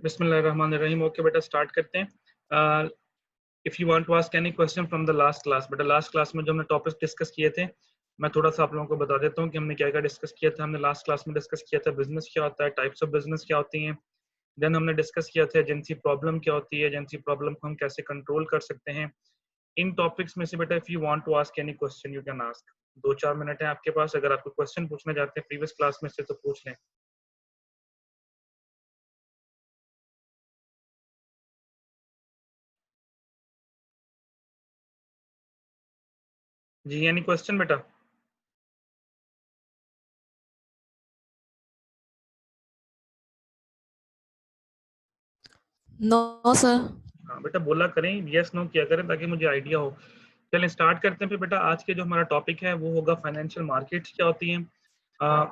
बिस्मिल्लाहिर्रहमानिर्रहीम। ओके बेटा, स्टार्ट करते हैं। If you want to ask any question from the last class, बेटा लास्ट क्लास में जो हमने टॉपिक्स डिस्कस किए थे, मैं थोड़ा सा आप लोगों को बता देता हूँ कि हमने क्या क्या डिस्कस किया था। हमने लास्ट क्लास में डिस्कस किया था बिजनेस क्या होता है, टाइप्स ऑफ बिजनेस क्या होती हैं। देन हमने डिस्कस किया था एजेंसी प्रॉब्लम क्या होती है, एजेंसी प्रॉब्लम को हम कैसे कंट्रोल कर सकते हैं। इन टॉपिक्स में से बेटा if you want to ask any question you can ask. 2-4 minute है आपके पास, अगर आपको क्वेश्चन पूछना चाहते हैं प्रीवियस क्लास में से तो पूछ लें। जी, एनी क्वेश्चन बेटा? No sir. हाँ बेटा, बोला करें, यस नो किया करें ताकि मुझे आइडिया हो। चलें स्टार्ट करते हैं फिर बेटा। आज के जो हमारा टॉपिक है वो होगा फाइनेंशियल मार्केट्स क्या होती हैं,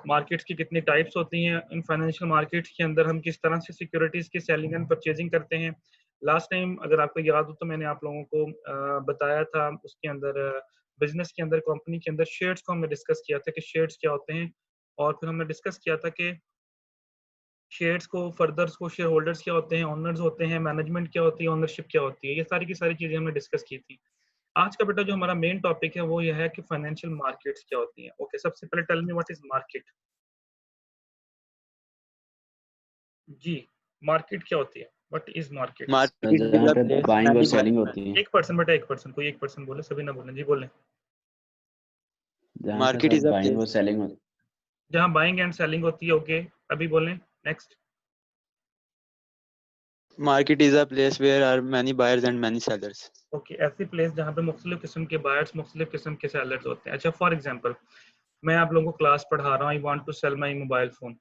मार्केट्स की कितनी टाइप्स होती हैं, इन फाइनेंशियल मार्केट्स के अंदर हम किस तरह से सिक्योरिटीज की सेलिंग एंड परचेजिंग करते हैं। लास्ट टाइम अगर आपको याद हो तो मैंने आप लोगों को बताया था उसके अंदर बिजनेस के अंदर कंपनी के अंदर शेयर्स को हमने डिस्कस किया था कि शेयर्स क्या होते हैं, और फिर हमने डिस्कस किया था कि शेयर्स को फर्दर को शेयर होल्डर्स क्या होते हैं, ओनर्स होते हैं, मैनेजमेंट क्या होती है, ओनरशिप क्या होती है, ये सारी की सारी चीजें हमने डिस्कस की थी। आज का बेटा जो हमारा मेन टॉपिक है वो यह है कि फाइनेंशियल मार्केट्स क्या होती हैं। ओके, सबसे पहले tell me what is market. जी, मार्केट क्या होती है, व्हाट इज मार्केट? मार्केट जहाँ पे बाइंग और सेलिंग होती है। एक पर्सन बेटा, एक पर्सन, कोई एक पर्सन बोले, सभी ना बोले। जी बोले। जहाँ पे market sir is a buying और प्लेस सेलिंग होती जहाँ बाइंग एंड सेलिंग होती है। ओके, अभी बोलें next. Market is a place where are many buyers and many sellers. Okay, ऐसी प्लेस जहाँ पे मुख्तलिफ किस्म के बायर्स, मुख्तलिफ किस्म के सेलर्स होते हैं। अच्छा, फॉर एग्जांपल मैं आप लोगों को क्लास पढ़ा रहा हूँ, I want to sell my mobile phone.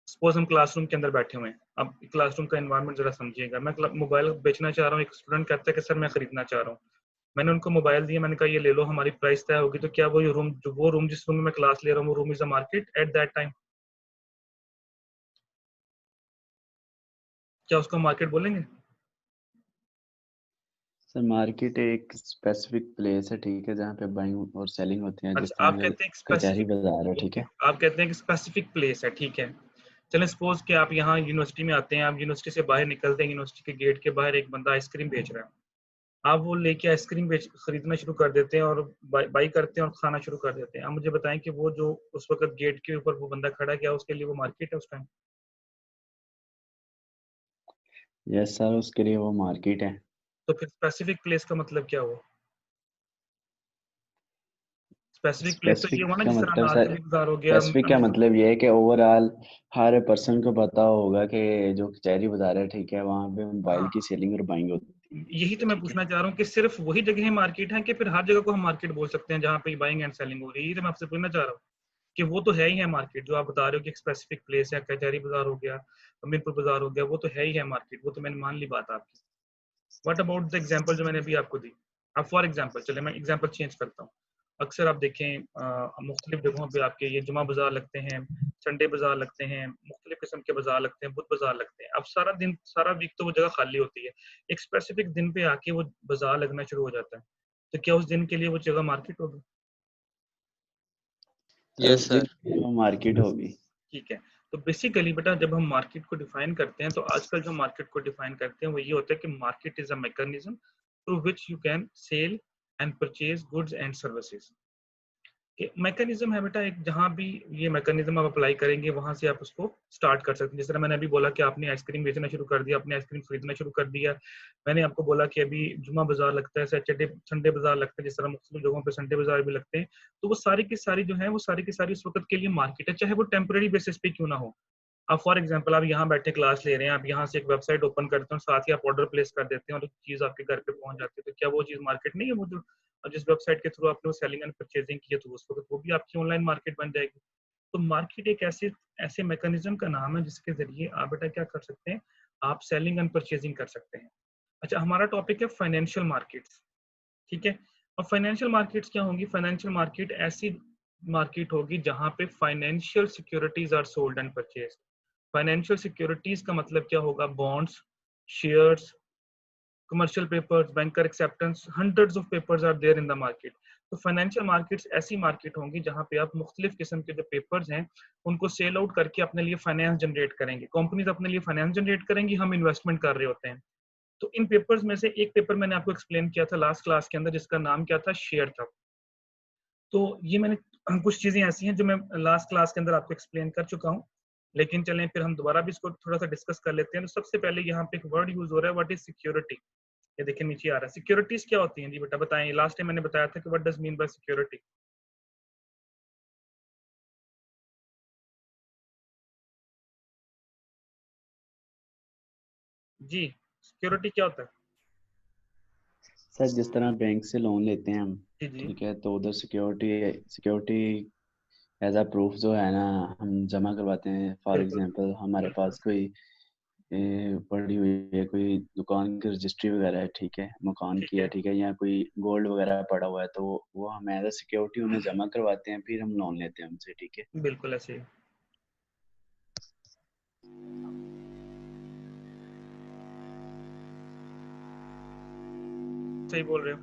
Suppose हम क्लासरूम के अंदर बैठे हुए हैं। अब क्लासरूम का एनवायरनमेंट जरा समझिएगा। मैं मोबाइल बेचना चाह रहा हूँ, एक स्टूडेंट कहता है कि सर मैं खरीदना चाह रहा हूँ। मैंने उनको मोबाइल दिया, मैंने कहा ये ले लो, हमारी प्राइस तय होगी। तो क्या वो रूम जिस रूम में मैं क्लास ले रहा हूँ वो room is a market at that time? क्या उसको मार्केट बोलेंगे? सर मार्केट एक स्पेसिफिक प्लेस है, ठीक है, जहाँ पे बाइंग और सेलिंग होती है। जिस अच्छा, तरह आप का कहते हैं कचहरी स्पेसिफिक, बाजार है, ठीक है। आप कहते हैं कि स्पेसिफिक प्लेस है, ठीक है। चलें सपोज कि आप यहाँ यूनिवर्सिटी में आते हैं, आप यूनिवर्सिटी से बाहर निकलते हैं, यूनिवर्सिटी के गेट के बाहर एक बंदा आइसक्रीम बेच रहा है। आप वो लेके आइसक्रीम बेच खरीदना शुरू कर देते हैं और बाई करते हैं और खाना शुरू कर देते हैं। आप मुझे बताएं कि वो जो उस वक्त गेट के ऊपर वो बंदा खड़ा है, क्या उसके लिए वो मार्केट है उस टाइम? यस सर, उसके लिए वो मार्केट है। तो फिर स्पेसिफिक प्लेस का मतलब क्या हुआ? स्पेसिफिक प्लेस तो ये स्पेसिफिक हुआ ना, का जिस तरह मतलब सर, नाजरी बाजार हो गया। स्पेसिफिक का मतलब ये है कि ओवरऑल हर पर्सन को पता होगा कि जो कचहरी बाजार है, ठीक है, वहाँ पे मोबाइल हाँ, की सेलिंग और बाइंग होती है, यही तो मैं ठीक है। पूछना चाह रहा हूँ कि सिर्फ वही जगह मार्केट है कि फिर हर जगह को हम मार्केट बोल सकते हैं जहाँ पे बाइंग एंड सेलिंग हो रही है? यही तो मैं आपसे पूछना चाह रहा हूँ कि वो तो है ही है मार्केट, जो आप बता रहे हो कि एक स्पेसिफिक प्लेस है, कचहरी बाजार हो गया, मीरपुर बाजार हो गया, वो तो है ही है मार्केट, वो तो मैंने मान ली बात आपकी। व्हाट अबाउट द एग्जांपल जो मैंने अभी आपको दी? अब फॉर एग्जांपल, चले मैं एग्जांपल चेंज करता हूँ। अक्सर आप देखें मुख्तलिफ जगहों पे आपके ये जुमा बाजार लगते हैं, संडे बाजार लगते हैं, मुख्तलिफ किस्म के बाजार लगते हैं, बुध बाजार लगते हैं। अब सारा दिन, सारा वीक तो वो जगह खाली होती है, एक स्पेसिफिक दिन पे आके वो बाजार लगना शुरू हो जाता है। तो क्या उस दिन के लिए वो जगह मार्केट होगी? सर यस उस दिन सर। वो मार्केट होगी। ठीक है। तो बेसिकली बेटा जब हम मार्केट को डिफाइन करते हैं तो आजकल जो मार्केट को डिफाइन करते हैं वो ये होता है कि market is a mechanism through which you can sell and purchase goods and services. Mechanism है बेटा एक, जहां भी ये मैकेनिज्म आप अप्लाई करेंगे वहां से आप उसको स्टार्ट कर सकते हैं। जिस तरह मैंने अभी बोला कि आपने आइसक्रीम बेचना शुरू कर दिया, आपने आइसक्रीम खरीदना शुरू कर दिया। मैंने आपको बोला कि अभी जुमा बाजार लगता है, सैटरडे संडे बाजार लगता है, जिस तरह मुख्तलिफ जगहों पे संडे बाजार भी लगते हैं। तो वो सारी की सारी जो है वो सारी की सारी उस वक्त के लिए मार्केट है, चाहे वो टेम्पररी बेसिस पे क्यों ना हो। आप फॉर एग्जांपल आप यहाँ बैठे क्लास ले रहे हैं, आप यहाँ से एक वेबसाइट ओपन करते हैं और साथ ही आप ऑर्डर प्लेस कर देते हैं और चीज आपके घर पे पहुंच जाती है। तो क्या वो चीज मार्केट नहीं है? वो जो जिस वेबसाइट के थ्रू आपने वो सेलिंग एंड परचेजिंग की है तो उस वक्त वो भी आपकी ऑनलाइन मार्केट बन जाएगी। तो मार्केट एक ऐसे ऐसे मैकेनिज्म का नाम है जिसके जरिए आप बेटा क्या कर सकते हैं, आप सेलिंग एंड परचेजिंग कर सकते हैं। अच्छा, हमारा टॉपिक है फाइनेंशियल मार्केट्स, ठीक है। और फाइनेंशियल मार्केट्स क्या होंगी? फाइनेंशियल मार्केट ऐसी मार्केट होगी जहां पे financial securities are sold and purchase. Financial securities का मतलब क्या होगा? Bonds, shares, commercial papers, banker acceptance, hundreds of papers are there in the market. तो फाइनेंशियल मार्केट्स ऐसी मार्केट होंगी जहां पे आप मुख्तलिफ किस्म के जो पेपर्स हैं उनको सेल आउट करके अपने लिए फाइनेंस जनरेट करेंगे। कंपनीज अपने लिए फाइनेंस जनरेट करेंगी, हम इन्वेस्टमेंट कर रहे होते हैं। तो इन पेपर्स में से एक पेपर मैंने आपको एक्सप्लेन किया था लास्ट क्लास के अंदर, जिसका नाम क्या था, शेयर था। तो ये मैंने कुछ चीजें ऐसी हैं जो मैं लास्ट क्लास के अंदर आपको एक्सप्लेन कर चुका हूँ, लेकिन चलें फिर हम दोबारा भी इसको थोड़ा सा डिस्कस कर लेते हैं। तो सबसे पहले यहाँ पे एक वर्ड यूज हो रहा है, व्हाट इज सिक्योरिटी। ये देखिए नीचे आ रहा है, सिक्योरिटीज क्या होती हैं जी बेटा बताएं। लास्ट टाइम मैंने बताया था कि what does mean by security. जी सिक्योरिटी क्या होता है? सर जिस तरह बैंक से लोन लेते हैं हम, जी जी ठीक है, तो उधर security security as a proof जो है ना हम जमा करवाते हैं। फॉर बिल्कुल एग्जांपल हमारे बिल्कुल पास कोई पड़ी हुई है, कोई दुकान की रजिस्ट्री वगैरह है, ठीक है, मकान ठीक की है, है, ठीक है, या कोई गोल्ड वगैरह पड़ा हुआ है, तो वो हम एज अ सिक्योरिटी उन्हें जमा करवाते हैं, फिर हम लोन लेते हैं उनसे, ठीक है। बिल्कुल ऐसे ही सही बोल रहे हो।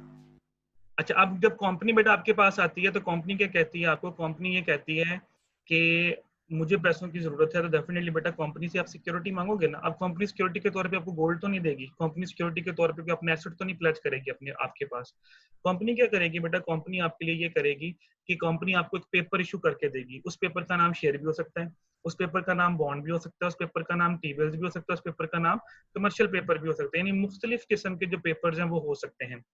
अच्छा, अब जब कंपनी बेटा आपके पास आती है तो कंपनी क्या कहती है आपको? कंपनी ये कहती है कि मुझे पैसों की जरूरत है, तो डेफिनेटली बेटा कंपनी से आप सिक्योरिटी मांगोगे ना। अब कंपनी सिक्योरिटी के तौर पे आपको गोल्ड तो नहीं देगी, कंपनी सिक्योरिटी के तौर पे भी अपने एसेट तो नहीं प्लेज करेगी अपने आपके पास। कंपनी क्या करेगी बेटा? कंपनी आपके लिए ये करेगी कि कंपनी आपको एक पेपर इशू करके देगी। उस पेपर का नाम शेयर भी हो सकता है, उस पेपर का नाम बॉन्ड भी हो सकता है, उस पेपर का नाम टी-बिल्स भी हो सकता है, उस पेपर का नाम कमर्शियल पेपर भी हो सकता है। यानी मुख्तलिफ किस्म के जो पेपर्स हैं वो हो सकते हैं।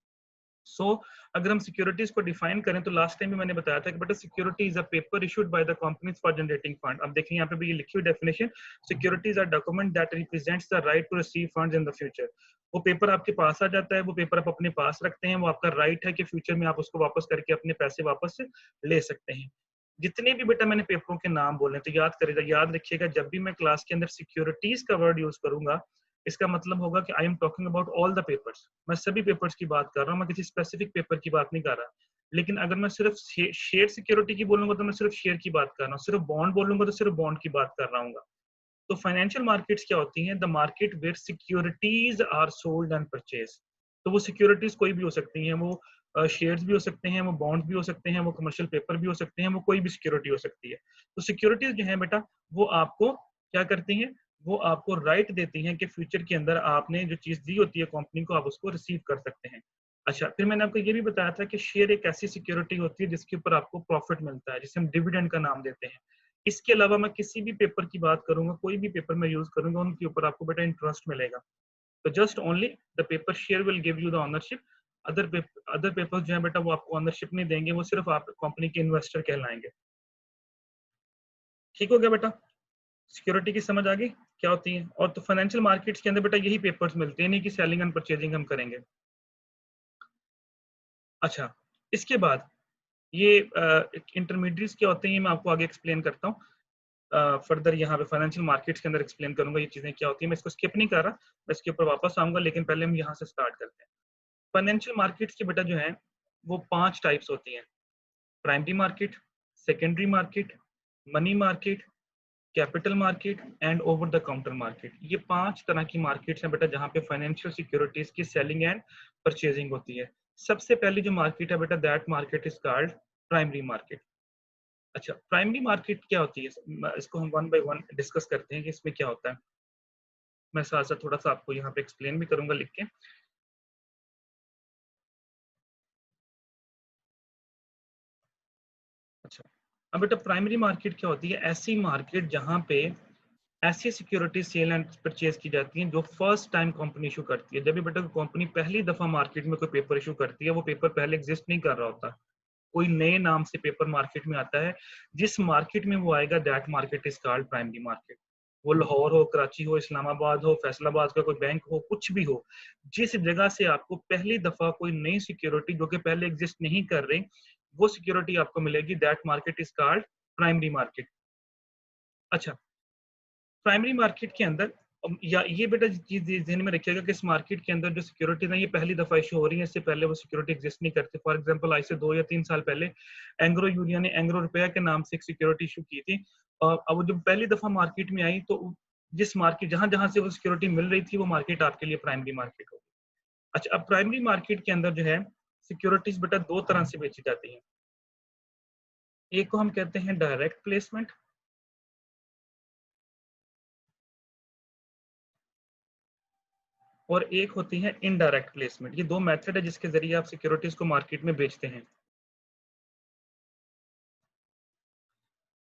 अगर हम सिक्योरिटीज को डिफाइन करें तो लास्ट टाइम भी मैंने बताया था कि बेटा security is a paper issued by the companies for generating fund. अब देखिए यहाँ पे भी ये लिखी हुई definition, securities are document that represents the right to receive funds in the future. वो पेपर आपके पास आ जाता है, वो पेपर आप अपने पास रखते हैं, वो आपका राइट है कि फ्यूचर में आप उसको वापस करके अपने पैसे वापस ले सकते हैं। जितने भी बेटा मैंने पेपरों के नाम बोले तो याद करेगा, याद रखिएगा, जब भी मैं क्लास के अंदर सिक्योरिटीज का वर्ड यूज करूंगा इसका मतलब होगा कि I am talking about all the papers. मैं सभी पेपर्स की बात कर रहा हूँ, मैं किसी स्पेसिफिक पेपर की बात नहीं कर रहा। लेकिन अगर मैं सिर्फ शेयर सिक्योरिटी की बोलूंगा तो मैं सिर्फ शेयर की बात कर रहा हूँ, सिर्फ बॉन्ड बोलूंगा तो सिर्फ बॉन्ड की बात कर रहा हूँ। तो फाइनेंशियल मार्केट्स क्या होती हैं? The market where securities are sold and purchase. तो वो सिक्योरिटीज कोई भी हो सकती हैं, वो शेयर्स भी हो सकते हैं, वो बॉन्ड भी हो सकते हैं, वो कमर्शियल पेपर भी हो सकते हैं, वो कोई भी सिक्योरिटी हो सकती है। तो सिक्योरिटीज जो है बेटा वो आपको क्या करती हैं? वो आपको राइट देती हैं कि फ्यूचर के अंदर आपने जो चीज दी होती है कंपनी को, आप उसको रिसीव कर सकते हैं। अच्छा, फिर मैंने आपको ये भी बताया था कि शेयर एक ऐसी सिक्योरिटी होती है जिसके ऊपर आपको प्रॉफिट मिलता है, जिसे हम डिविडेंड का नाम देते हैं। इसके अलावा मैं किसी भी पेपर की बात करूंगा, कोई भी पेपर मैं यूज करूंगा, उनके ऊपर आपको बेटा इंटरेस्ट मिलेगा। तो just only the paper share will give you the ownership. Other papers जो है बेटा वो आपको ओनरशिप नहीं देंगे, वो सिर्फ आप कंपनी के इन्वेस्टर कहलाएंगे। ठीक हो गया बेटा? सिक्योरिटी की समझ आ गई क्या होती है? और तो फाइनेंशियल मार्केट्स के अंदर बेटा यही पेपर्स मिलते हैं, नहीं कि सेलिंग एंड परचेजिंग हम करेंगे। अच्छा, इसके बाद ये इंटरमीडिएट्स क्या होते हैं, ये मैं आपको आगे एक्सप्लेन करता हूँ। फर्दर यहाँ पे फाइनेंशियल मार्केट्स के अंदर एक्सप्लेन करूंगा ये चीजें क्या होती है। मैं इसको स्किप नहीं कर रहा, मैं इसके ऊपर वापस आऊंगा, लेकिन पहले हम यहाँ से स्टार्ट करते हैं। फाइनेंशियल मार्केट्स के बेटा जो है वो 5 टाइप्स होती हैं: primary market, secondary market, money market, capital market and over the counter market. ये 5 तरह की मार्केट्स हैं बेटा जहाँ पे फाइनेंशियल सिक्योरिटीज की सेलिंग एंड परचेजिंग होती है। सबसे पहली जो मार्केट है बेटा, that market is called primary market. अच्छा, प्राइमरी मार्केट क्या होती है? इसको हम वन बाय वन डिस्कस करते हैं कि इसमें क्या होता है। मैं साथ साथ थोड़ा सा आपको यहाँ पे एक्सप्लेन भी करूंगा लिख के। अच्छा, अब बेटा प्राइमरी मार्केट क्या होती है? ऐसी मार्केट जहाँ पे ऐसी सिक्योरिटी सेल एंड परचेज की जाती है जो फर्स्ट टाइम कंपनी इशू करती है। जब भी बेटा कंपनी पहली दफा मार्केट में कोई पेपर इशू करती है, वो पेपर पहले एग्जिस्ट नहीं कर रहा होता, कोई नए नाम से पेपर मार्केट में आता है। जिस मार्केट में वो आएगा that market is called primary market. वो लाहौर हो, कराची हो, इस्लामाबाद हो, फैसलाबाद का कोई बैंक हो, कुछ भी हो, जिस जगह से आपको पहली दफा कोई नई सिक्योरिटी जो कि पहले एग्जिस्ट नहीं कर रही वो सिक्योरिटी आपको मिलेगी, that market is called primary market. अच्छा, प्राइमरी मार्केट के अंदर या ये बेटा चीज ध्यान में रखिएगा कि इस मार्केट के अंदर जो सिक्योरिटी है ये पहली दफा इशू हो रही है, इससे पहले वो सिक्योरिटी एग्जिस्ट नहीं करती। फॉर एग्जांपल आज से 2 या 3 साल पहले एंग्रो यूनियन ने एंग्रो रुपया के नाम से एक सिक्योरिटी इशू की थी, और अब जब पहली दफा मार्केट में आई तो जिस मार्केट जहां जहां से वो सिक्योरिटी मिल रही थी वो मार्केट आपके लिए प्राइमरी मार्केट होगी। अच्छा, अब प्राइमरी मार्केट के अंदर जो है सिक्योरिटीज बेटा दो तरह से बेची जाती हैं। एक को हम कहते हैं डायरेक्ट प्लेसमेंट, और एक होती है इनडायरेक्ट प्लेसमेंट। ये दो मेथड है जिसके जरिए आप सिक्योरिटीज को मार्केट में बेचते हैं।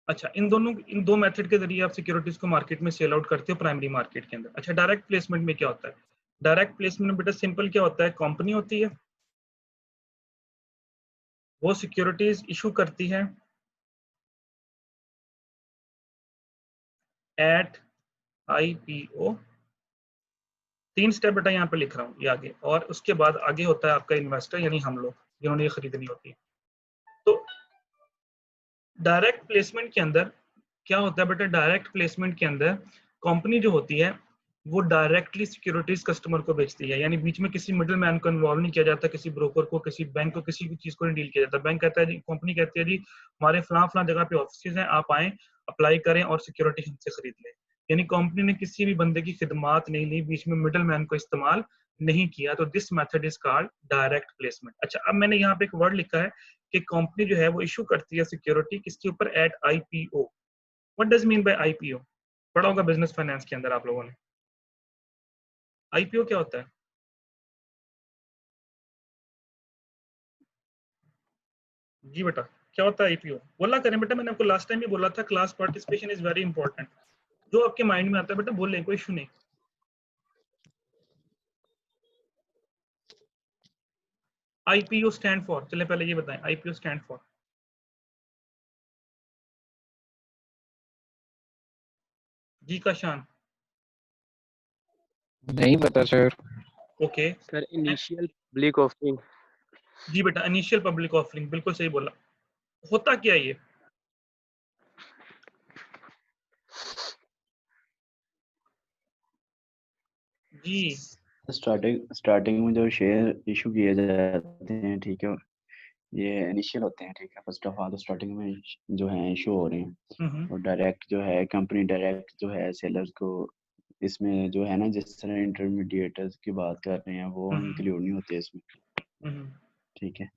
अच्छा, इन दो मेथड के जरिए आप सिक्योरिटीज को मार्केट में सेल आउट करते हो प्राइमरी मार्केट के अंदर। अच्छा, डायरेक्ट प्लेसमेंट में क्या होता है? डायरेक्ट प्लेसमेंट में बेटा सिंपल क्या होता है, कंपनी होती है, वो सिक्योरिटीज इशू करती है एट IPO। तीन स्टेप बेटा यहाँ पे लिख रहा हूँ ये आगे, और उसके बाद आगे होता है आपका इन्वेस्टर यानी हम लोग जिन्होंने ये खरीदनी होती है। तो डायरेक्ट प्लेसमेंट के अंदर क्या होता है बेटा, डायरेक्ट प्लेसमेंट के अंदर कंपनी जो होती है वो डायरेक्टली सिक्योरिटीज कस्टमर को बेचती है, यानी बीच में किसी मिडिल मैन को इन्वॉल्व नहीं किया जाता, किसी ब्रोकर को, किसी बैंक को, किसी भी चीज को नहीं डील किया जाता। बैंक कहता है जी, कंपनी कहती है जी हमारे फलां जगह पे ऑफिस हैं, आप आए, अप्लाई करें और सिक्योरिटी हमसे खरीद लें। यानी कंपनी ने किसी भी बंदे की खिदमात नहीं ली, बीच में मिडिल मैन को इस्तेमाल नहीं किया। तो this method is called direct placement. अच्छा, अब मैंने यहाँ पे एक वर्ड लिखा है कि कंपनी जो है वो इशू करती है सिक्योरिटी किसके ऊपर, at IPO। What does mean by IPO? पढ़ा होगा बिजनेस फाइनेंस के अंदर आप लोगों ने। IPO क्या होता है? जी बेटा, क्या होता है IPO? बोला करें बेटा, मैंने आपको लास्ट टाइम भी बोला था class participation is very important. जो आपके माइंड में आता है बेटा बोल लें, कोई इशू नहीं। IPO स्टैंड फॉर, चले पहले ये बताएं IPO स्टैंड फॉर। जी का शान, नहीं पता sir. Okay sir initial public offering. जी बेटा, इनिशियल पब्लिक ऑफरिंग, बिल्कुल सही बोला। होता क्या है ये? जी स्टार्टिंग में जो शेयर इशू किए जाते हैं, ठीक है, ये इनिशियल होते हैं, ठीक है। फर्स्ट ऑफ ऑल तो स्टार्टिंग में जो है इशू हो रहे हैं, और डायरेक्ट जो है कंपनी डायरेक्ट जो है सेलर्स को, इसमें जो है ना, जिस तरह इंटरमीडिएटर्स की बात कर रहे हैं वो इंक्लूड नहीं होते इसमें, ठीक है।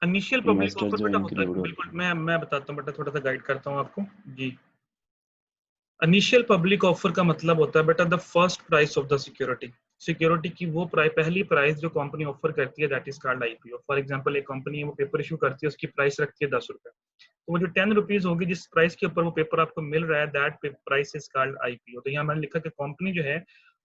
इनिशियल पब्लिक इन्वेस्टर्स ऑफर जो बेटा होता इंक्लूड है, होते बिल्कुल हैं। मैं बताता हूँ बेटा, थोड़ा सा गाइड करता हूँ आपको जी। इनिशियल पब्लिक ऑफर का मतलब होता है बेटा the first price of the security. Security की वो प्राइस, पहली प्राइस जो कंपनी ऑफर करती है, that is called IPO। For example एक कंपनी है, वो पेपर इशू करती है, उसकी प्राइस रखती है 10 रुपए, तो वो जो 10 रुपीज होगी जिस प्राइस के ऊपर वो पेपर आपको मिल रहा है, that price is called IPO। तो यहाँ मैंने लिखा कि कंपनी जो है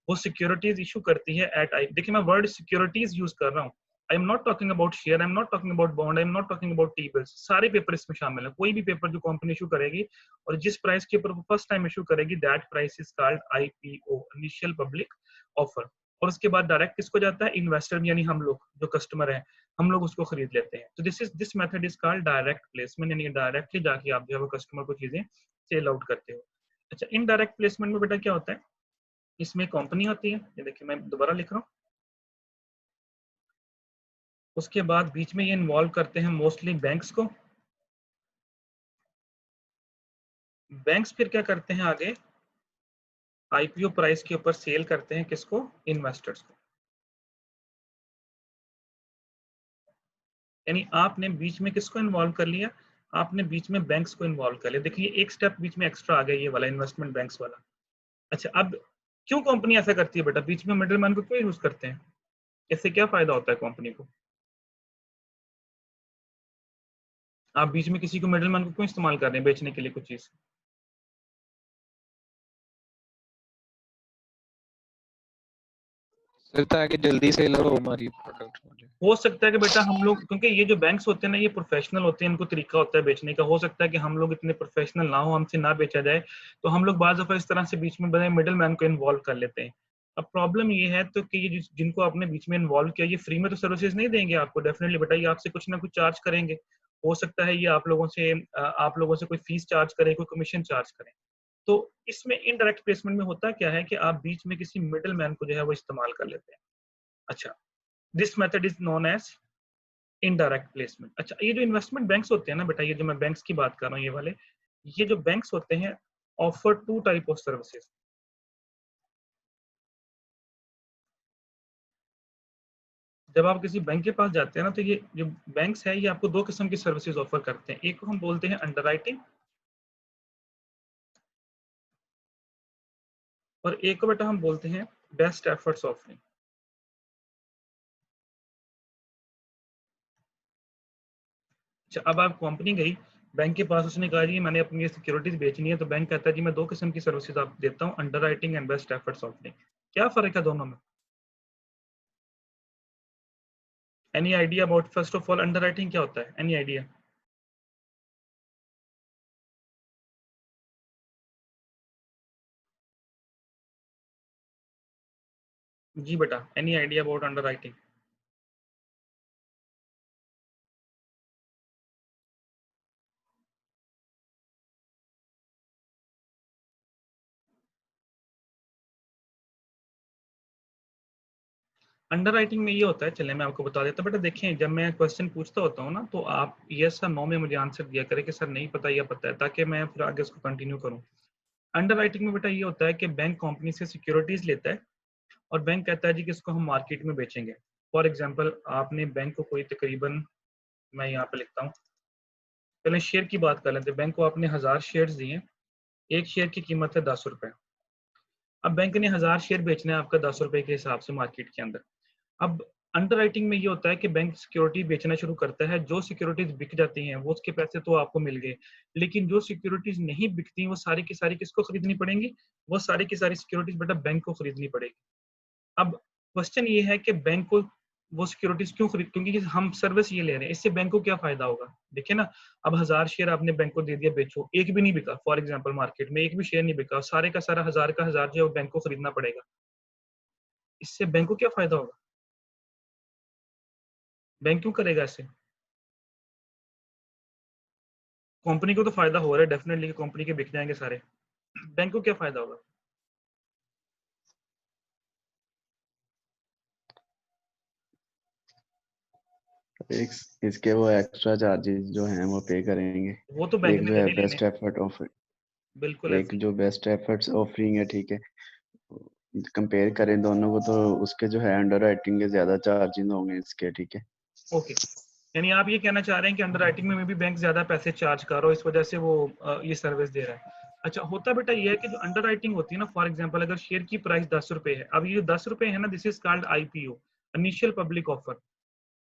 वो सिक्योरिटीज इशू करती है एट IPO। देखिए मैं वर्ड सिक्योरिटीज यूज कर रहा हूँ, I am not talking about share, I am not talking about bond, I am not talking about T-bills। सारे पेपर इसमें शामिल है, कोई भी पेपर जो कंपनी इशू करेगी और जिस प्राइस के ऊपर वो फर्स्ट टाइम इशू करेगी, that price is called IPO, initial public offer. और उसके बाद डायरेक्ट किसको जाता है, इन्वेस्टर यानी हम लोग जो कस्टमर है, हम लोग उसको खरीद लेते हैं। तो this method is called direct placement, यानी डायरेक्टली जाके आप जो है वो कस्टमर को चीजें सेल आउट करते हो। अच्छा, इनडायरेक्ट प्लेसमेंट में बेटा क्या होता है, इसमें कंपनी होती है, ये देखिए मैं दोबारा लिख रहा हूँ, उसके बाद बीच में ये इन्वॉल्व करते हैं मोस्टली बैंक्स को। बैंक्स फिर क्या करते हैं आगे, IPO प्राइस के ऊपर सेल करते हैं किसको, इन्वेस्टर्स को। यानी आपने बीच में किसको इन्वॉल्व कर लिया, आपने बीच में बैंक्स को इन्वॉल्व कर लिया। देखिए एक स्टेप बीच में एक्स्ट्रा आ गया, ये वाला इन्वेस्टमेंट बैंक्स वाला। अच्छा, अब क्यों कंपनी ऐसा करती है बेटा, बीच में मिडिल मैन को क्यों यूज करते हैं, इससे क्या फायदा होता है कंपनी को? आप बीच में किसी को मिडिल मैन को क्यों इस्तेमाल कर रहे हैं बेचने के लिए कुछ चीज? सर ताकि जल्दी सेल हो हमारी प्रोडक्ट मुझे। हो सकता है कि बेटा हम लोग, क्योंकि ये जो बैंक्स होते हैं ना ये प्रोफेशनल होते हैं, इनको तरीका होता है बेचने का। हो सकता है कि हम लोग इतने प्रोफेशनल ना हो, हमसे ना बेचा जाए, तो हम लोग बाज दफा इस तरह से बीच में बने मिडिल मैन को इन्वॉल्व कर लेते हैं। अब प्रॉब्लम ये है तो कि ये जिनको आपने बीच में इन्वॉल्व किया, ये फ्री में तो सर्विसेज नहीं देंगे आपको, डेफिनेटली बेटा ये आपसे कुछ ना कुछ चार्ज करेंगे। हो सकता है ये आप लोगों से कोई फीस चार्ज करें, कोई कमीशन चार्ज करें। तो इसमें इनडायरेक्ट प्लेसमेंट में होता क्या है कि आप बीच में किसी मिडिल मैन को जो है वो इस्तेमाल कर लेते हैं। अच्छा, this method is known as indirect placement. अच्छा, ये जो इन्वेस्टमेंट बैंक्स होते हैं ना बेटा, ये जो मैं बैंक्स की बात कर रहा हूँ ये वाले, ये जो बैंक्स होते हैं offer two type of services. जब आप किसी बैंक के पास जाते हैं ना, तो ये जो बैंक्स है ये आपको दो किस्म की सर्विसेज ऑफर करते हैं। एक को हम बोलते हैं अंडरराइटिंग और एक को बेटा हम बोलते हैं बेस्ट एफर्ट्स ऑफरिंग। अच्छा, अब आप कंपनी गई बैंक के पास, उसने कहा जी मैंने अपनी सिक्योरिटीज बेचनी है, तो बैंक कहता है जी मैं दो किस्म की सर्विसेज आप देता हूँ, underwriting and best efforts offering. क्या फर्क है दोनों में? Any idea about, first of all underwriting क्या होता है? Any idea? जी बेटा, any idea about underwriting? Underwriting में ये होता है, चलिए मैं आपको बता देता हूँ बेटा। देखें, जब मैं क्वेश्चन पूछता होता हूँ ना, तो आप यस या नो में मुझे आंसर दिया करें कि सर नहीं पता या पता है, ताकि मैं फिर आगे उसको कंटिन्यू करूँ। अंडरराइटिंग में बेटा ये होता है कि बैंक कंपनी से सिक्योरिटीज लेता है और बैंक कहता है जी कि इसको हम मार्केट में बेचेंगे। फॉर एग्जाम्पल, आपने बैंक को कोई तकरीबन, मैं यहाँ पे लिखता हूँ, पहले शेयर की बात कर लेते हैं। बैंक को आपने 1000 शेयर दिए, एक शेयर की कीमत है 10 रुपए। अब बैंक ने 1000 शेयर बेचना है आपका 10 रुपए के हिसाब से मार्केट के अंदर। अब अंडरराइटिंग में ये होता है कि बैंक सिक्योरिटी बेचना शुरू करता है। जो सिक्योरिटीज बिक जाती हैं वो उसके पैसे तो आपको मिल गए, लेकिन जो सिक्योरिटीज नहीं बिकती वो सारी की सारी किसको खरीदनी पड़ेंगी? वो सारी की सारी सिक्योरिटीज बेटा बैंक को खरीदनी पड़ेगी। अब क्वेश्चन ये है कि बैंक को वो सिक्योरिटीज क्यों खरीद, क्योंकि हम सर्विस ये ले रहे हैं, इससे बैंक को क्या फायदा होगा? देखिए ना, अब 1000 शेयर आपने बैंक को दे दिया, बेचो, एक भी नहीं बिका, फॉर एग्जांपल मार्केट में एक भी शेयर नहीं बिका, सारे का सारा 1000 का 1000 जो है बैंक को खरीदना पड़ेगा। इससे बैंक को क्या फायदा होगा? बैंक क्यों करेगा ऐसे? कंपनी को तो फायदा हो रहा है डेफिनेटली, कंपनी के बिक जाएंगे सारे। बैंक को क्या फायदा होगा? एक इसके वो एक्स्ट्रा चार्जेस जो हैं वो पे करेंगे। वो तो बैंक एक ने जो है देने लेने, बेस्ट एफर्ट ऑफर, बिल्कुल एक ऐसे। जो बेस्ट एफर्ट्स ऑफरिंग है, ठीक है, कंपेयर करें दोनों को तो उसके जो है अंडर राइटिंग के ज्यादा चार्जिंग होंगे इसके, ठीक है। ओके, यानी आप ये कहना चाह रहे हैं कि अंडरराइटिंग में भी बैंक ज्यादा पैसे चार्ज कर रहा हो, इस वजह से वो ये सर्विस दे रहा है। अच्छा, होता बेटा ये है कि जो अंडरराइटिंग होती है ना, फॉर एग्जांपल अगर शेयर की प्राइस 10 रुपए है, अब ये 10 रुपए है ना, this is called IPO, initial public offer.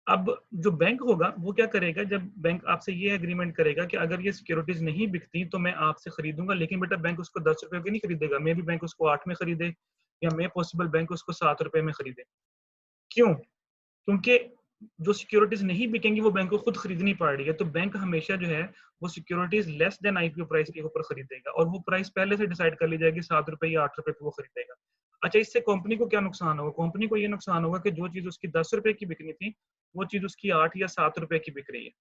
अब जो बैंक होगा वो क्या करेगा, जब बैंक आपसे ये एग्रीमेंट करेगा कि अगर ये सिक्योरिटीज नहीं बिकती तो मैं आपसे खरीदूंगा, लेकिन बेटा बैंक उसको 10 रुपए की नहीं खरीदेगा, मे भी बैंक उसको 8 में खरीदे, या मे पॉसिबल बैंक उसको 7 रुपए में खरीदे। क्यों? क्योंकि जो सिक्योरिटीज नहीं बिकेंगी वो बैंक को खुद खरीदनी पड़ रही है, तो बैंक हमेशा जो है वो securities less than IPO price के ऊपर खरीदेगा, और वो प्राइस पहले से डिसाइड कर ली जाएगी, 7 रुपए या 8 रुपए पे वो खरीदेगा। अच्छा, इससे कंपनी को क्या नुकसान होगा? कंपनी को ये नुकसान होगा कि जो चीज उसकी 10 रुपए की बिकनी थी वो चीज उसकी 8 या 7 रुपए की बिक रही है।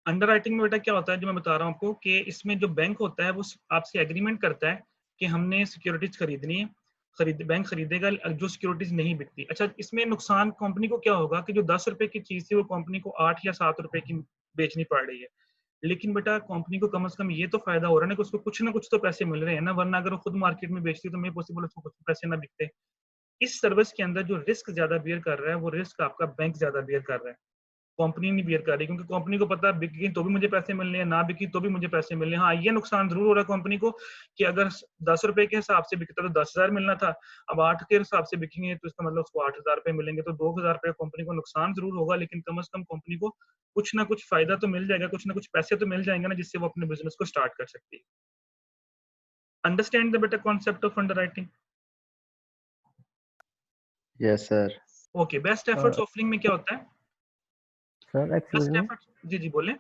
अंडरराइटिंग में बेटा क्या होता है, जो मैं बता रहा हूँ आपको, कि इसमें जो बैंक होता है वो आपसे एग्रीमेंट करता है कि हमने सिक्योरिटीज खरीदनी है, बैंक खरीदेगा जो सिक्योरिटीज नहीं बिकती। अच्छा, इसमें नुकसान कंपनी को क्या होगा कि जो 10 रुपए की चीज थी वो कंपनी को 8 या 7 रुपए की बेचनी पड़ रही है, लेकिन बेटा कंपनी को कम से कम ये तो फायदा हो रहा है ना कि उसको कुछ ना कुछ तो पैसे मिल रहे हैं ना, वरना अगर वो खुद मार्केट में बेचती तो मैं पॉसिबल उसको कुछ पैसे ना बिकते। इस सर्विस के अंदर जो रिस्क ज्यादा बियर कर रहा है वो रिस्क आपका बैंक ज्यादा बियर कर रहा है, कंपनी नहीं बियर कर रही, क्योंकि कंपनी को पता है बिकी तो भी मुझे पैसे मिलने हैं, ना बिकी तो भी मुझे पैसे मिलने हैं। हाँ, ये नुकसान जरूर हो रहा है कंपनी को कि अगर 10 रुपए के हिसाब से बिकता तो 10,000 मिलना था, अब 8 के हिसाब से बिकेंगे तो इसका मतलब उसको 8,000 रुपए मिलेंगे, तो 2,000 रुपए कंपनी को नुकसान जरूर होगा, लेकिन कम से कम कंपनी को कुछ ना कुछ फायदा तो मिल जाएगा, कुछ ना कुछ पैसे तो मिल जाएंगे ना, जिससे वो अपने बिजनेस को स्टार्ट कर सकती है। Understand the better concept of underwriting? Yes sir. Okay, best efforts offering में क्या होता है? सर एक्सक्यूज बेस्ट मी एफर्ट्स, जी जी बोले।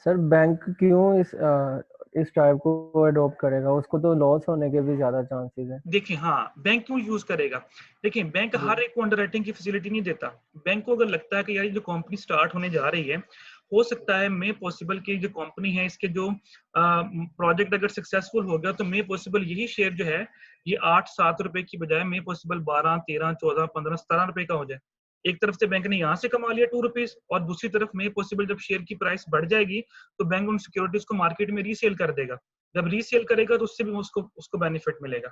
सर, बैंक क्यों इस टाइप को अडॉप्ट करेगा? उसको तो लॉस होने के भी ज्यादा चांसेस हैं। देखिए, हाँ, बैंक क्यों यूज करेगा? देखिए, बैंक हर एक को अंडरराइटिंग की फैसिलिटी नहीं देता। बैंक को अगर लगता है कि यार ये जो कंपनी स्टार्ट होने जा रही है, हो सकता है मे पॉसिबल कि जो कंपनी है इसके जो प्रोजेक्ट अगर सक्सेसफुल हो गया तो मे पॉसिबल यही शेयर जो है ये 8-7 रुपए की बजाय मे पॉसिबल 12, 13, 14, 15, 17 रुपए का हो जाए। एक तरफ से बैंक ने यहाँ से कमा लिया 2 रुपीज और दूसरी तरफ मे पॉसिबल जब शेयर की प्राइस बढ़ जाएगी तो बैंक उन सिक्योरिटीज को मार्केट में रीसेल कर देगा। जब रीसेल करेगा तो उससे भी उसको बेनिफिट मिलेगा,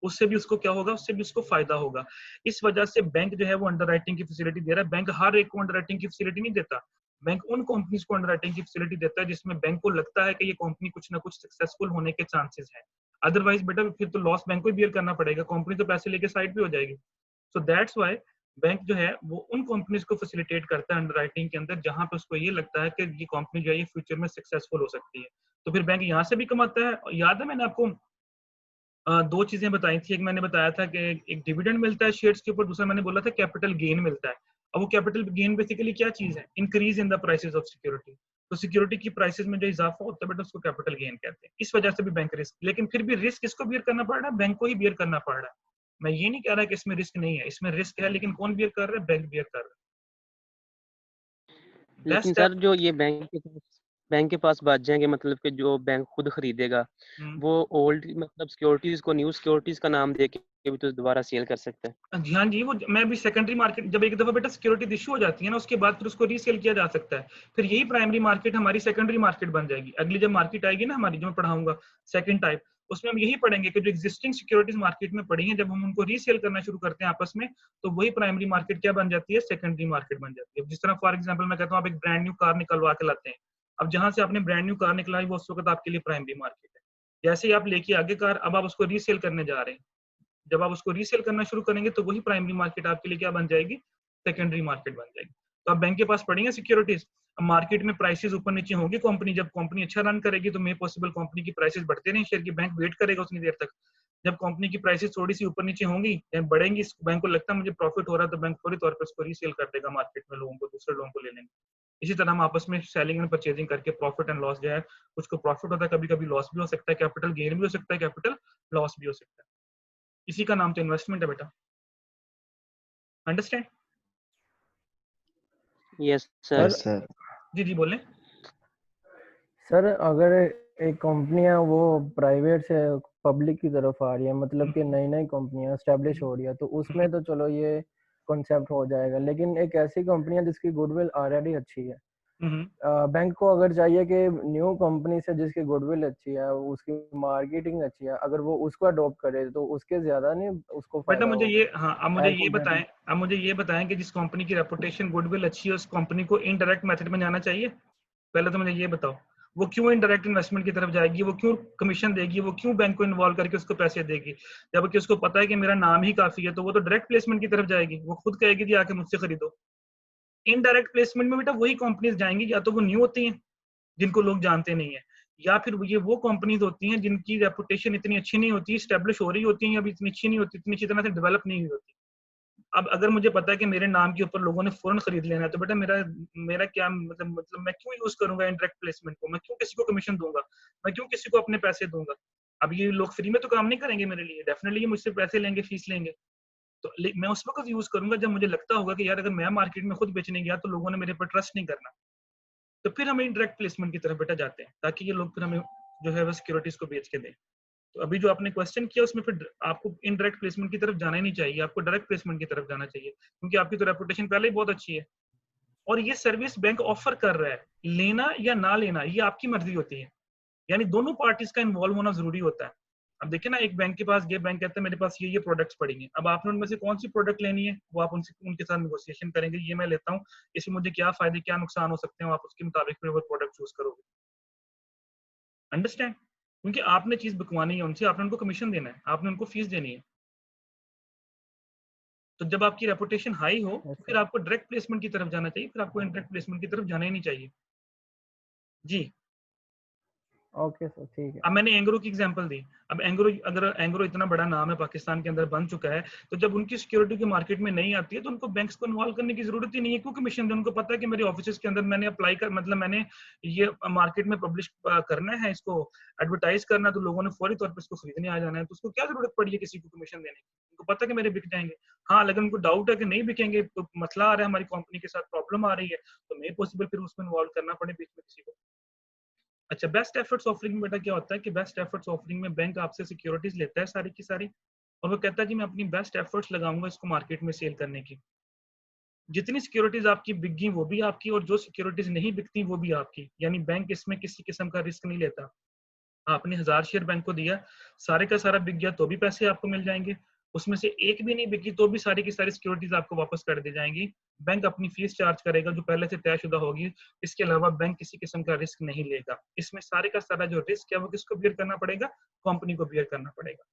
उससे भी उसको क्या होगा, उससे भी उसको फायदा होगा। इस वजह से बैंक जो है वो अंडरराइटिंग की फैसिलिटी दे रहा है। बैंक हर एक को अंडरराइटिंग की फैसिलिटी नहीं देता, बैंक उन कंपनीज को अंडरराइटिंग की फैसिलिटी देता है जिसमें बैंक को लगता है कि ये कंपनी कुछ ना कुछ सक्सेसफुल होने के चांसेस है। अदरवाइज बेटा फिर तो लॉस बैंक को ही बियर करना पड़ेगा, कंपनी तो पैसे लेके साइड पे हो जाएगी। सो दैट्स व्हाई बैंक जो है वो उन कंपनीज को फैसिलिटेट करता है अंडरराइटिंग के अंदर जहां पे उसको ये लगता है कि ये कंपनी जो है ये फ्यूचर में सक्सेसफुल हो सकती है। तो फिर बैंक यहाँ से भी कमाता है। याद है मैंने आपको दो चीजें बताई थी, एक मैंने बताया था कि एक डिविडेंड मिलता है शेयर्स के ऊपर, दूसरा मैंने बोला था कैपिटल गेन मिलता है। अब वो कैपिटल गेन बेसिकली क्या चीज है, increase in the prices of security. तो सिक्योरिटी की प्राइसेस में जो इजाफा होता है बेटा उसको कैपिटल गेन कहते हैं। इस वजह से भी बैंक रिस्क, लेकिन फिर भी रिस्क किसको बियर करना पड़ रहा है, बैंक को ही बियर करना पड़ रहा है। मैं ये नहीं कह रहा कि इसमें रिस्क नहीं है, इसमें रिस्क है, लेकिन कौन बियर कर रहा है, बैंक बियर कर रहा है। लेकिन सर जो ये बैंक के पास बच जाएंगे, मतलब कि जो बैंक खुद खरीदेगा वो ओल्ड मतलब सिक्योरिटीज को न्यू सिक्योरिटीज का नाम दे के भी तो दोबारा सेल कर सकते हैं। हाँ जी, वो मैं भी सेकेंडरी मार्केट जब एक दफा बेटा सिक्योरिटी इशू हो जाती है ना उसके बाद फिर उसको रीसेल किया जा सकता है। फिर यही प्राइमरी मार्केट हमारी सेकेंडरी मार्केट बन जाएगी। अगली जब मार्केट आएगी ना हमारी, जो मैं पढ़ाऊंगा सेकंड टाइप, उसमें हम यही पढ़ेंगे कि जो एग्जिस्टिंग सिक्योरिटीज मार्केट में पड़ी हैं जब हम उनको रीसेल करना शुरू करते हैं आपस में तो वही प्राइमरी मार्केट क्या बन जाती है, सेकेंडरी मार्केट बन जाती है। जिस तरह फॉर एग्जाम्पल मैं कहता हूँ आप एक ब्रांड न्यू कार निकलवा के लाते हैं, अब जहां से आपने ब्रांड न्यू कार निकलाई वो उस वक्त आपके लिए प्राइमरी मार्केट है। जैसे ही आप लेके आगे कार, अब आप उसको रीसेल करने जा रहे हैं, जब आप उसको रीसेल करना शुरू करेंगे तो वही प्राइमरी मार्केट आपके लिए क्या बन जाएगी, सेकेंडरी मार्केट बन जाएगी। तो आप बैंक के पास पड़ेंगे सिक्योरिटीज, मार्केट में प्राइसेस ऊपर नीचे होंगे, कंपनी जब कंपनी अच्छा रन करेगी तो मे पॉसिबल कंपनी की प्राइसेस बढ़ते रहें शेयर की, बैंक वेट करेगा उतनी देर तक। जब कंपनी की प्राइसेस थोड़ी सी ऊपर नीचे होंगी या बढ़ेंगी, बैंक को लगता है मुझे प्रॉफिट हो रहा है तो बैंक फौरी तौर पर उसको रीसेल कर देगा मार्केट में, लोगों को, दूसरे लोगों को ले लेंगे। इसी तरह हम आपस में सेलिंग एंड परचेजिंग करके प्रॉफिट एंड लॉस जो है, कुछ को प्रॉफिट होता है, कभी कभी लॉस भी हो सकता है, कैपिटल गेन भी हो सकता है, कैपिटल लॉस भी हो सकता है। इसी का नाम तो इन्वेस्टमेंट है बेटा। अंडरस्टैंड? Yes sir. सर जी जी बोलें। सर अगर एक कंपनी है वो प्राइवेट से पब्लिक की तरफ आ रही है, मतलब कि नई नई कंपनियां एस्टेब्लिश हो रही है, तो उसमें तो चलो ये कॉन्सेप्ट हो जाएगा। लेकिन एक ऐसी कंपनी है जिसकी गुडविल ऑलरेडी अच्छी है, बैंक को अगर चाहिए कि न्यू कंपनी से जिसकी गुडविल अच्छी है, उसकी मार्केटिंग अच्छी है, अगर वो उसको अडॉप्ट करे तो उसके ज्यादा नहीं उसको बेटा फायदा मुझे होगा। ये, हाँ अब मुझे ये बताएं कि जिस कंपनी की रेपुटेशन गुडविल अच्छी है उस कंपनी को इनडायरेक्ट मेथड में जाना चाहिए। पहले तो मुझे ये बताओ वो क्यों इनडायरेक्ट इन्वेस्टमेंट की तरफ जाएगी, वो क्यों कमीशन देगी, वो क्यों बैंक को इन्वॉल्व करके उसको पैसे देगी, जबकि उसको पता है कि मेरा नाम ही काफी है। तो वो तो डायरेक्ट प्लेसमेंट की तरफ जाएगी, वो खुद कहेगी जी आके मुझसे खरीदो। इनडायरेक्ट प्लेसमेंट में बेटा वही कंपनीज जाएंगी, या तो वो न्यू होती हैं जिनको लोग जानते नहीं है, या फिर ये वो कंपनीज होती हैं जिनकी रेपुटेशन इतनी अच्छी नहीं होती, स्टैब्लिश हो रही होती हैं, अभी इतनी अच्छी नहीं होती, इतनी अच्छी तरह से डेवलप नहीं हुई होती। अब अगर मुझे पता है कि मेरे नाम के ऊपर लोगों ने फौरन खरीद लेना है तो बेटा मेरा क्या मतलब मैं क्यों यूज करूंगा इनडायरेक्ट प्लेसमेंट को, मैं क्यों किसी को कमीशन दूंगा, मैं क्यों किसी को अपने पैसे दूंगा। अब ये लोग फ्री में तो काम नहीं करेंगे मेरे लिए, डेफिनेटली ये मुझसे पैसे लेंगे, फीस लेंगे। तो मैं उस वक्त यूज करूंगा जब मुझे लगता होगा कि यार अगर मैं मार्केट में खुद बेचने गया तो लोगों ने मेरे पर ट्रस्ट नहीं करना, तो फिर हम इनडायरेक्ट प्लेसमेंट की तरफ बेटा जाते हैं, ताकि ये लोग फिर हमें जो है वो सिक्योरिटीज को बेच के दें। तो अभी जो आपने क्वेश्चन किया उसमें फिर आपको इनडायरेक्ट प्लेसमेंट की तरफ जाना ही नहीं चाहिए, आपको डायरेक्ट प्लेसमेंट की तरफ जाना चाहिए, क्योंकि आपकी तो रेपुटेशन पहले ही बहुत अच्छी है और ये सर्विस बैंक ऑफर कर रहा है। लेना या ना लेना ये आपकी मर्जी होती है, यानी दोनों पार्टीज का इन्वॉल्व होना जरूरी होता है। अब देखिए ना, एक बैंक के पास गए, बैंक कहता है मेरे पास ये प्रोडक्ट्स पड़ी हैं, अब आपने उनमें से कौन सी प्रोडक्ट लेनी है वो आप उनके साथ नेगोशिएशन करेंगे, ये मैं लेता हूँ, इसमें मुझे क्या फायदे क्या नुकसान हो सकते हैं, आप उसके मुताबिक फिर वो प्रोडक्ट चूज करोगे। अंडरस्टैंड? क्योंकि आपने चीज बिकवानी है उनसे, आपने उनको कमीशन देना है, आपने उनको फीस देनी है। तो जब आपकी रेपुटेशन हाई हो तो फिर आपको डायरेक्ट प्लेसमेंट की तरफ जाना चाहिए, फिर आपको इनडायरेक्ट प्लेसमेंट की तरफ जाना ही नहीं चाहिए। जी ओके सर, ठीक है। अब मैंने एंग्रो की एग्जांपल दी। अब एंग्रो, अगर एंग्रो इतना बड़ा नाम है पाकिस्तान के अंदर बन चुका है, तो जब उनकी सिक्योरिटी की मार्केट में नहीं आती है तो उनको बैंक्स को इन्वॉल्व करने की जरूरत ही नहीं है। क्यों कमीशन दें? उनको पता है कि मेरे ऑफिस के अंदर मैंने अप्लाई कर, मतलब मैंने ये मार्केट में पब्लिश करना है, इसको एडवर्टाइज करना है, तो लोगों ने फौरी तौर पर इसको खरीदने आ जाना है, तो उसको क्या जरूरत पड़ी है किसी को कमीशन देने की? उनको पता है कि मेरे बिक जाएंगे। हाँ, अगर उनको डाउट है कि नहीं बिकेंगे, तो मसला आ रहा है, हमारी कंपनी के साथ प्रॉब्लम आ रही है, तो नहीं पॉसिबल फिर उसमें इन्वॉल्व करना पड़े बीच में किसी को। अच्छा, बेस्ट एफर्ट्स ऑफरिंग में बेटा क्या होता है कि बेस्ट एफर्ट्स ऑफरिंग में बैंक आपसे सिक्योरिटीज लेता है सारी की सारी, और वो कहता है कि मैं अपनी बेस्ट एफर्ट्स लगाऊंगा इसको मार्केट में सेल करने की। जितनी सिक्योरिटीज आपकी बिक गई वो भी आपकी, और जो सिक्योरिटीज नहीं बिकती वो भी आपकी। यानी बैंक इसमें किसी किस्म का रिस्क नहीं लेता। आपने 1000 शेयर बैंक को दिया, सारे का सारा बिक गया तो भी पैसे आपको मिल जाएंगे, उसमें से एक भी नहीं बिकी तो भी सारी की सारी सिक्योरिटीज आपको वापस कर दी जाएंगी। बैंक अपनी फीस चार्ज करेगा जो पहले से तयशुदा होगी। इसके अलावा बैंक किसी किस्म का रिस्क नहीं लेगा। इसमें सारे का सारा जो रिस्क है वो किसको बियर करना पड़ेगा? कंपनी को बियर करना पड़ेगा।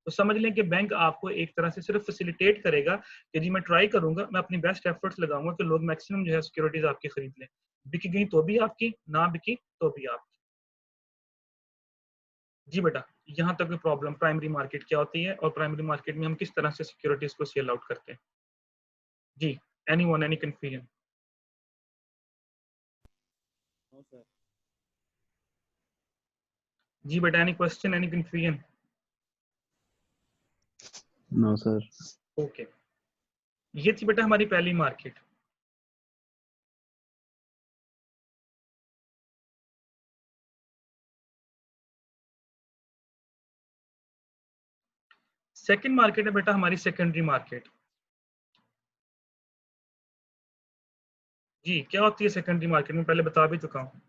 तो समझ लें कि बैंक आपको एक तरह से सिर्फ फैसिलिटेट करेगा कि जी मैं ट्राई करूंगा, मैं अपनी बेस्ट एफर्ट्स लगाऊंगा कि लोग मैक्सिमम जो है सिक्योरिटीज आपकी खरीद लें। बिक गई तो भी आपकी, ना बिकी तो भी आपकी। जी बेटा, यहाँ तक प्रॉब्लम प्राइमरी मार्केट क्या होती है और प्राइमरी मार्केट में हम किस तरह से सिक्योरिटीज को सेल आउट करते हैं। जी, एनीवन, एनी कंफ्यूजन? जी बेटा, any question, any confusion? No sir. Okay, ये थी बेटा हमारी पहली मार्केट। सेकंड मार्केट है बेटा हमारी सेकेंडरी मार्केट। जी, क्या होती है सेकेंडरी मार्केट में? पहले बता भी चुका हूं।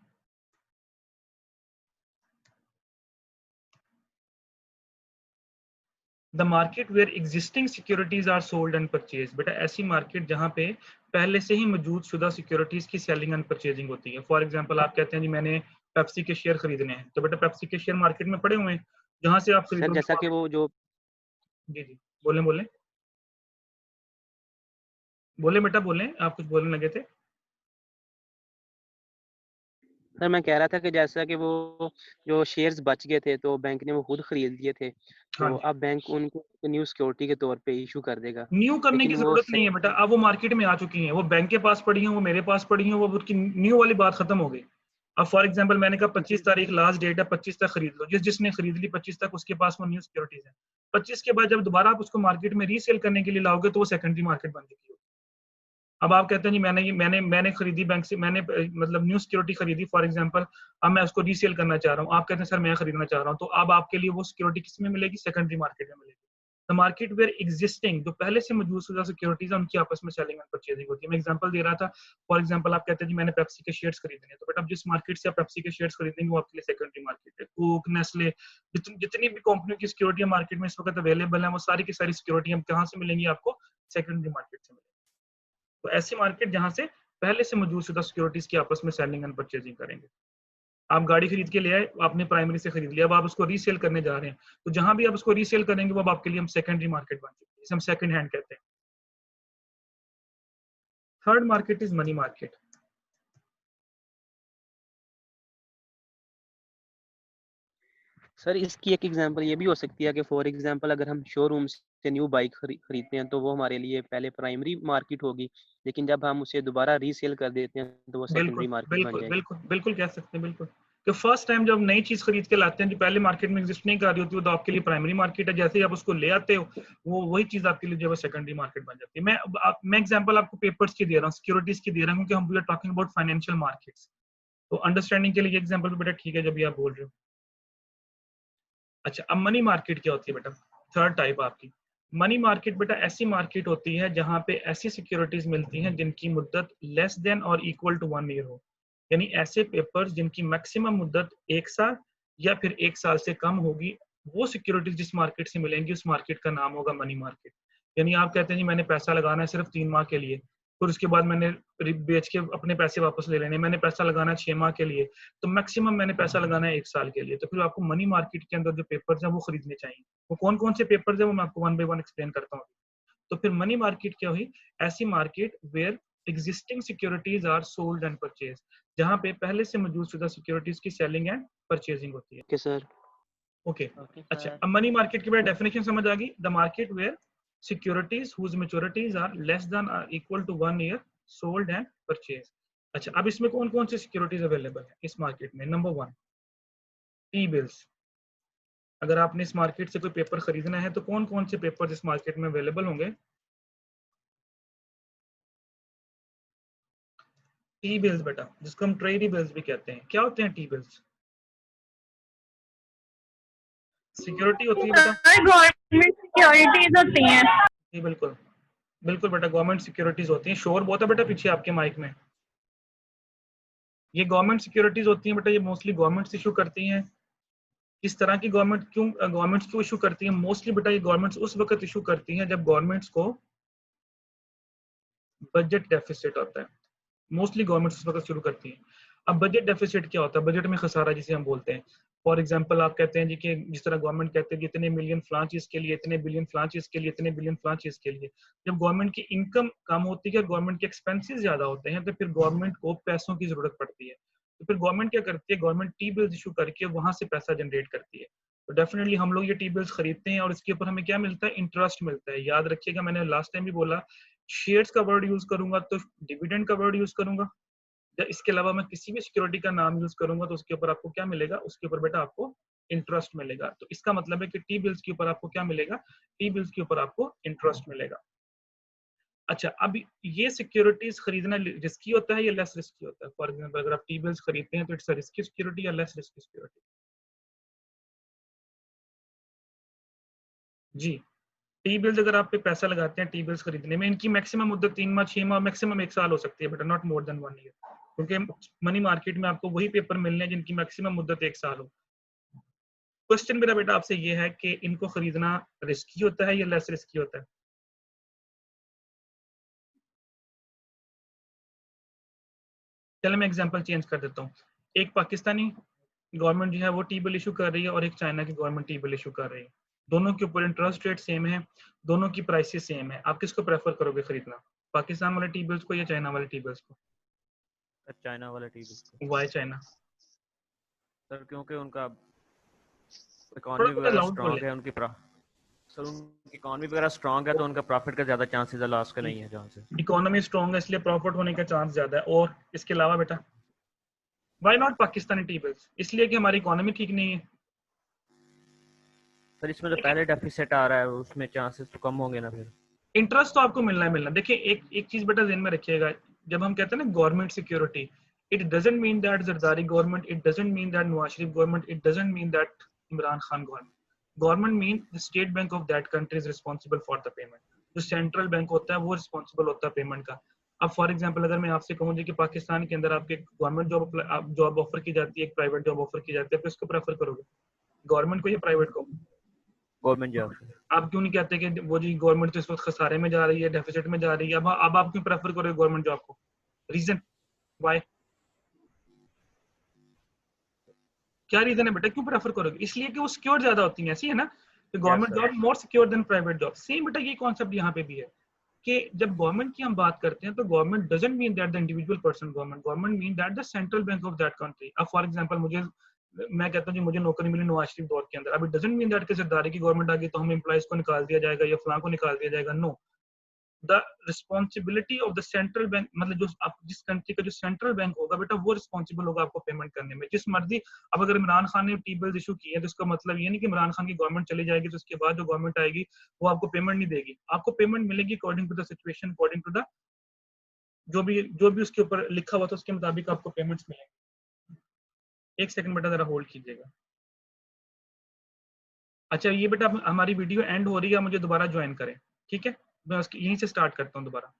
The market where existing securities are sold and purchase. बेटा ऐसी मार्केट जहां पे पहले से ही मौजूद शुदा सिक्योरिटीज की सेलिंग एंड परचेजिंग होती है। फॉर एग्जांपल आप कहते हैं जी मैंने पेप्सी के शेयर खरीदने हैं, तो बेटा पेप्सी के शेयर मार्केट में पड़े हुए हैं, जहां से आप सर खरीदोगे। जैसा कि वो जो जी जी, बोले बोले बोले बेटा, बोले, आप कुछ बोलने लगे थे। सर मैं कह रहा था कि जैसा कि वो जो शेयर्स बच गए थे तो बैंक ने वो खुद खरीद लिए थे, हाँ तो जी, अब बैंक उनको न्यू सिक्योरिटी के तौर पे इशू कर देगा, न्यू करने की लेकिन वो जरूरत नहीं है बेटा। अब वो मार्केट में आ चुकी हैं, वो बैंक के पास पड़ी हैं, वो मेरे पास पड़ी हैं, वो उसकी न्यू वाली बात खत्म हो गई। अब फॉर एग्जांपल मैंने कहा 25 तारीख लास्ट डेट है, 25 तक खरीद लो। जिसने खरीद ली 25 तक, उसके पास वो न्यू सिक्योरिटीज है। 25 के बाद जब दोबारा आप उसको मार्केट में रीसेल करने के लिए लाओगे तो वो सेकेंडरी मार्केट बन चुकी है। अब आप कहते हैं जी मैंने खरीदी बैंक से, मैंने मतलब न्यू सिक्योरिटी खरीदी फॉर एग्जांपल, अब मैं उसको रीसेल करना चाह रहा हूँ। आप कहते हैं सर मैं खरीदना चाह रहा हूँ, तो अब आपके लिए वो सिक्योरिटी किस में मिलेगी? सेकेंडरी मार्केट में मिलेगी। द मार्केट वेयर एग्जिस्टिंग, जो पहले से मौजूद शुदा सिक्योरिटीज है उनकी आपस में सेलिंग एंड परचेजिंग होती है। मैं एग्जांपल दे रहा था, फॉर एग्जांपल आप कहते हैं जी मैंने पेप्सी के शेयर्स खरीदने हैं, तो बेटा जिस मार्केट से आप पेप्सी के शेयर्स खरीदेंगे वो आपके लिए सेकेंडरी मार्केट है। कोक, नेस्ले, जितनी भी कंपनियों की सिक्योरिटी मार्केट में इस वक्त अवेलेबल है, वो सारी की सारी सिक्योरिटी कहाँ से मिलेंगी आपको? सेकेंडरी मार्केट से मिलेंगी। तो ऐसी मार्केट जहां से पहले से मौजूद शुदा सिक्योरिटीज की आपस में सेलिंग एंड परचेजिंग करेंगे। आप गाड़ी खरीद के ले आए, आपने प्राइमरी से खरीद लिया, अब आप उसको रीसेल करने जा रहे हैं, तो जहां भी आप उसको रीसेल करेंगे वो अब आपके लिए हम सेकेंडरी मार्केट बन चुकी है, जिसे हम सेकंड हैंड कहते हैं। Third market is money market. Sir इसकी एक एग्जांपल ये भी हो सकती है कि फॉर एग्जांपल अगर हम शोरूम से न्यू बाइक खरीदते हैं तो वो हमारे लिए पहले प्राइमरी मार्केट होगी, लेकिन जब हम उसे दोबारा रीसेल कर देते हैं तो वो बिल्कुल सेकेंडरी मार्केट बन बिल्कुल जाएगी। बिल्कुल बिल्कुल कह सकते हैं, बिल्कुल। कि फर्स्ट टाइम जब नई चीज खरीद के लाते हैं जो पहले मार्केट में एग्जिस्ट नहीं कर रही होती, वो तो आपके लिए प्राइमरी मार्केट है। जैसे ही आप उसको ले आते हो वो वही चीज आपके लिए जो है सेकेंडरी मार्केट बन जाती है। मैं एग्जांपल आपको पेपर्स की दे रहा हूँ, सिक्योरिटीज की दे रहा हूँ, क्योंकि हम we are talking about financial markets, तो अंडरस्टैंडिंग के लिए एग्जांपल बेटा ठीक है जब भी आप बोल रहे हो। अच्छा, अब मनी मार्केट क्या होती है बेटा? थर्ड टाइप आपकी मनी मार्केट बेटा ऐसी मार्केट होती है जहां पे ऐसी सिक्योरिटीज मिलती हैं जिनकी मुद्दत लेस देन और इक्वल टू 1 ईयर हो। यानी ऐसे पेपर्स जिनकी मैक्सिमम मुद्दत 1 साल या फिर 1 साल से कम होगी, वो सिक्योरिटीज जिस मार्केट से मिलेंगी उस मार्केट का नाम होगा मनी मार्केट। यानी आप कहते हैं जी मैंने पैसा लगाना है सिर्फ 3 माह के लिए, फिर उसके बाद मैंने बेच के अपने पैसे वापस ले लेने, मैंने पैसा लगाना है 6 माह के लिए, तो मैक्सिमम मैंने पैसा लगाना है 1 साल के लिए। तो फिर आपको मनी मार्केट के अंदर जो पेपर्स हैं वो खरीदने चाहिए। वो कौन कौन से पेपर्स हैं वो मैं आपको वन बाय वन एक्सप्लेन करता हूँ। तो फिर मनी मार्केट क्या हुई? ऐसी market where existing securities are sold and purchase, जहां पे पहले से मौजूद शुदा सिक्योरिटीज की सेलिंग एंड परचेजिंग होती है। Okay sir. ओके अच्छा, अब मनी मार्केट की बारे डेफिनेशन समझ आ गई। The market where securities whose maturities are less than or equal to 1 year sold and purchase. अच्छा, अब इसमें कौन कौन सी सिक्योरिटीज अवेलेबल है इस मार्केट में? Number 1 T bills. अगर आपने इस मार्केट से कोई पेपर खरीदना है तो कौन कौन से पेपर इस मार्केट में अवेलेबल होंगे? टी बिल्स बेटा, जिसको हम ट्रेडी बिल्स भी कहते हैं। क्या होते हैं टी बिल्स? सिक्योरिटी होती है बेटा, गवर्नमेंट सिक्योरिटीज होती हैं। जी बिल्कुल बिल्कुल बेटा, गवर्नमेंट सिक्योरिटीज होती हैं। शोर बहुत है बेटा पीछे आपके माइक में। ये गवर्नमेंट सिक्योरिटीज होती हैं बेटा, ये मोस्टली गवर्नमेंट्स इशू करती हैं। इस तरह की गवर्नमेंट्स क्यों इशू करती हैं? मोस्टली बेटा ये गवर्नमेंट्स उस वक्त इशू करती हैं जब गवर्नमेंट्स को बजट डेफिसिट होता है। मोस्टली गवर्नमेंट्स उस वक्त शुरू करती हैं। अब बजट डेफिसिट क्या होता है? बजट में खसारा जिसे हम बोलते हैं। फॉर एग्जांपल आप कहते हैं जी कि जिस तरह गवर्नमेंट कहते हैं कि इतने मिलियन फलां चीज के लिए, इतने बिलियन फलां चीज के लिए, इतने बिलियन फलां चीज के लिए। जब गवर्नमेंट की इनकम कम होती है, गवर्नमेंट के एक्सपेंसेस ज्यादा होते हैं, तो फिर गवर्नमेंट को पैसों की जरूरत पड़ती है। तो फिर गवर्नमेंट क्या करती है? गवर्नमेंट टी बिल्स इशू करके वहां से पैसा जनरेट करती है। तो डेफिनेटली हम लोग ये टी बिल्स खरीदते हैं और इसके ऊपर हमें क्या मिलता है? इंटरेस्ट मिलता है। याद रखिएगा, मैंने लास्ट टाइम भी बोला, शेयर्स का वर्ड यूज करूंगा तो डिविडेंड का वर्ड यूज करूंगा, या इसके अलावा मैं किसी भी सिक्योरिटी का नाम यूज करूंगा तो उसके ऊपर आपको क्या मिलेगा? उसके ऊपर बेटा आपको इंटरेस्ट मिलेगा। तो इसका मतलब है कि टी बिल्स के ऊपर आपको क्या मिलेगा? टी बिल्स के ऊपर आपको इंटरेस्ट मिलेगा। अच्छा, अब ये सिक्योरिटीज खरीदना रिस्की होता है या लेस रिस्की होता है? फॉर एग्जांपल अगर आप टी बिल्स खरीदते हैं तो इट्स अ रिस्की सिक्योरिटी या लेस रिस्की सिक्योरिटी? जी, टी बिल्स अगर आप पे पैसा लगाते हैं टी बिल्स खरीदने में, इनकी मैक्सिमम मुद्दत 3 माह 6 माह मैक्सिमम 1 साल हो सकती है बेटा, नॉट मोर देन 1 ईयर। क्योंकि मनी मार्केट में आपको वही पेपर मिलने हैं जिनकी मैक्सिमम मुद्दत 1 साल हो। क्वेश्चन मेरा बेटा आपसे ये है कि इनको खरीदना रिस्की होता है या लेस रिस्की होता है? चलो मैं एग्जांपल चेंज कर देता हूँ। एक पाकिस्तानी गवर्नमेंट जो है वो टी बिल इशू कर रही है और एक चाइना की गवर्नमेंट टी बिल इशू कर रही है। दोनों के ऊपर इंटरेस्ट रेट सेम है, दोनों की प्राइसेस सेम है। आप किसको प्रेफर करोगे खरीदना? पाकिस्तान वाले टी बिल्स को या चाइना वाले टी बिल्स को? चाइना वाला टीवी वाई चाइना? सर, क्योंकि उनका थोड़ा इकोनॉमी थोड़ा वगैरह लाउड स्ट्रांग बोले। है, सर उनकी इकोनॉमी वगैरह स्ट्रांग है तो उनका प्रॉफिट का ज्यादा चांसेस है, लॉस का नहीं है जहाँ से। इकोनॉमी स्ट्रॉन्ग है इसलिए प्रॉफिट होने का चांस ज्यादा है। और इसके अलावा बेटा why not Pakistani T bills? इसलिए कि हमारी इकोनॉमी ठीक नहीं है। सर इसमें तो पहले डेफिसिट आ रहा है, उसमें चांसेस तो कम होंगे ना फिर। इंटरेस्ट तो आपको मिलना है मिलना। देखिए एक चीज बेटा ध्यान में रखिएगा, जब हम कहते हैं ना government security, it doesn't mean that Zardari government, it doesn't mean that Nawaz Sharif government, it doesn't mean that Imran Khan government. Government mean the state bank of that country is responsible for the payment. जो सेंट्रल बैंक होता है वो responsible होता है payment का। अब for example अगर मैं आपसे कहूँ जी कि पाकिस्तान के अंदर आपके गवर्नमेंट जॉब ऑफर की जाती है, एक प्राइवेट जॉब ऑफर की जाती है, तो इसको प्रेफर करोगे? गवर्नमेंट को या प्राइवेट को? Government job. आप क्यों नहीं कहते कि वो जी गवर्नमेंट तो इस वक्त खसारे में जा रही है, डेफिसिट में जा रही है? अब आप क्यों प्रेफर करोगे गवर्नमेंट जॉब को? Reason why? क्या रीजन है बेटा क्यों प्रेफर करोगे? इसलिए कि वो सिक्योर ज्यादा होती है, ऐसी है ना? तो government job more secure than private job. Same बेटा ये कॉन्सेप्ट यहाँ पे भी है कि जब गवर्नमेंट की हम बात करते हैं तो government doesn't mean that the individual person government mean that the central bank of that country. अब फॉर एग्जांपल मैं कहता हूँ जी मुझे नौकरी मिली नवाज शरीफ दौर के अंदर, अब इट डजंट मीन दैट कि जरदारी की गवर्नमेंट आ गई तो हम एम्प्लॉइज को निकाल दिया जाएगा या फलां को निकाल दिया जाएगा। No, the responsibility of the central bank, मतलब जो आप जिस कंट्री का जो सेंट्रल बैंक होगा बेटा वो रिस्पॉन्सिबल होगा आपको पेमेंट करने में, जिस मर्जी। अब अगर इमरान खान ने टी बिल्स इशू किए तो इसका मतलब ये नहीं कि इमरान खान की गवर्नमेंट चली जाएगी तो उसके बाद जो गवर्नमेंट आएगी वो आपको पेमेंट नहीं देगी। आपको पेमेंट मिलेगी according to the situation, according to the जो भी उसके ऊपर लिखा हुआ था उसके मुताबिक आपको पेमेंट्स मिलेंगे। एक सेकंड बेटा जरा होल्ड कीजिएगा। अच्छा ये बेटा हमारी वीडियो एंड हो रही है, मुझे दोबारा ज्वाइन करें, ठीक है? मैं उसकी यहीं से स्टार्ट करता हूँ दोबारा।